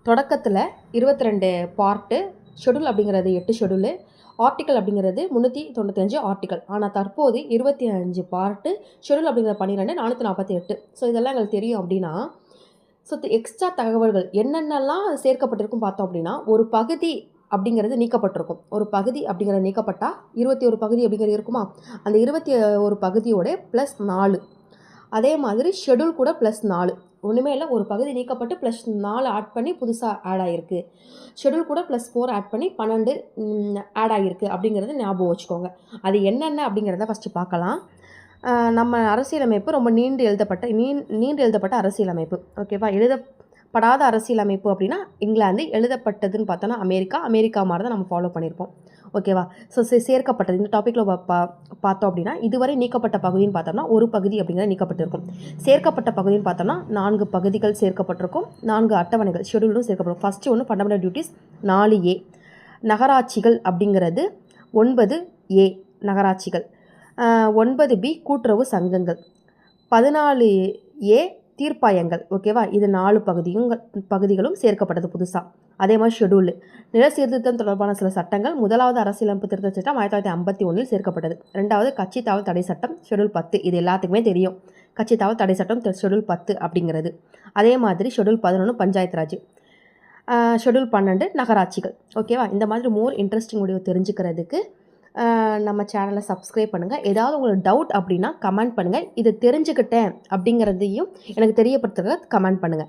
தொடக்கத்தில் 22 part, schedule அப்படிங்கிறது 8 schedule, article அப்படிங்கிறது 395 ஆர்டிக்கல். ஆனால் தற்போது 25 பார்ட்டு, ஷெட்யூல் அப்படிங்கிற 12, 448. ஸோ இதெல்லாம் எங்களுக்கு தெரியும் அப்படின்னா, ஸோ எக்ஸ்ட்ரா தகவல்கள் என்னென்னலாம் சேர்க்கப்பட்டிருக்கும் பார்த்தோம் அப்படின்னா, ஒரு பகுதி அப்படிங்கிறது நீக்கப்பட்டிருக்கும். ஒரு பகுதி அப்படிங்கிறது நீக்கப்பட்டால் 21 பகுதி அப்படிங்கிறது இருக்குமா, அந்த 21 பகுதியோட +4. அதே மாதிரி ஷெட்யூல் கூட +4. ஒன்றுமே இல்லை, ஒரு பகுதி நீக்கப்பட்டு +4 ஆட் பண்ணி புதுசாக ஆட் ஆகிருக்கு. ஷெட்யூல் கூட +4 ஆட் பண்ணி 12 ஆட் ஆகிருக்கு அப்படிங்கிறத ஞாபகம் வச்சுக்கோங்க. அது என்னென்ன அப்படிங்கிறத ஃபஸ்ட்டு பார்க்கலாம். நம்ம அரசியலமைப்பு ரொம்ப நீண்டு எழுதப்பட்ட அரசியலமைப்பு. ஓகேவா? எழுதப்படாத அரசியலமைப்பு அப்படின்னா இங்கிலாந்து, எழுதப்பட்டதுன்னு பார்த்தோன்னா அமெரிக்கா மாதிரி தான் நம்ம ஃபாலோ பண்ணியிருப்போம். ஓகேவா? ஸோ சேர்க்கப்பட்டது இந்த டாப்பிக்கில் பார்த்தோம் அப்படின்னா, இதுவரை நீக்கப்பட்ட பகுதின்னு பார்த்தோம்னா ஒரு பகுதி அப்படிங்கிறது நீக்கப்பட்டிருக்கும். சேர்க்கப்பட்ட பகுதின்னு பார்த்தோம்னா 4 பகுதிகள் சேர்க்கப்பட்டிருக்கும், 4 அட்டவணைகள் ஷெட்யூலும் சேர்க்கப்பட்டிருக்கும். ஃபஸ்ட்டு ஒன்று ஃபண்டமெண்டல் டியூட்டிஸ் 4A. நகராட்சிகள் அப்படிங்கிறது 9A நகராட்சிகள். 9B கூட்டுறவு சங்கங்கள். 14A தீர்ப்பாயங்கள். ஓகேவா? இது 4 பகுதிகளும் சேர்க்கப்பட்டது புதுசாக. அதே மாதிரி ஷெட்யூலு நில சீர்திருத்தம் தொடர்பான சில சட்டங்கள். முதலாவது அரசியலமைப்பு திருத்த சட்டம் 1951 சேர்க்கப்பட்டது. 2வது கட்சி தாவல் தடை சட்டம் ஷெட்யூல் 10. இது எல்லாத்துக்குமே தெரியும். கட்சி தாவல் தடை சட்டம் ஷெட்யூல் 10 அப்படிங்கிறது. அதே மாதிரி ஷெட்யூல் 11 பஞ்சாயத்து ராஜ். ஷெட்யூல் 12 நகராட்சிகள். ஓகேவா? இந்த மாதிரி மோர் இன்ட்ரெஸ்டிங் வீடியோ தெரிஞ்சுக்கிறதுக்கு நம்ம சேனலை சப்ஸ்கிரைப் பண்ணுங்கள். ஏதாவது உங்களுக்கு டவுட் அப்படின்னா கமெண்ட் பண்ணுங்கள். இதை தெரிஞ்சுக்கிட்டேன் அப்படிங்கிறதையும் எனக்கு தெரியப்படுத்துங்க, கமெண்ட் பண்ணுங்கள்.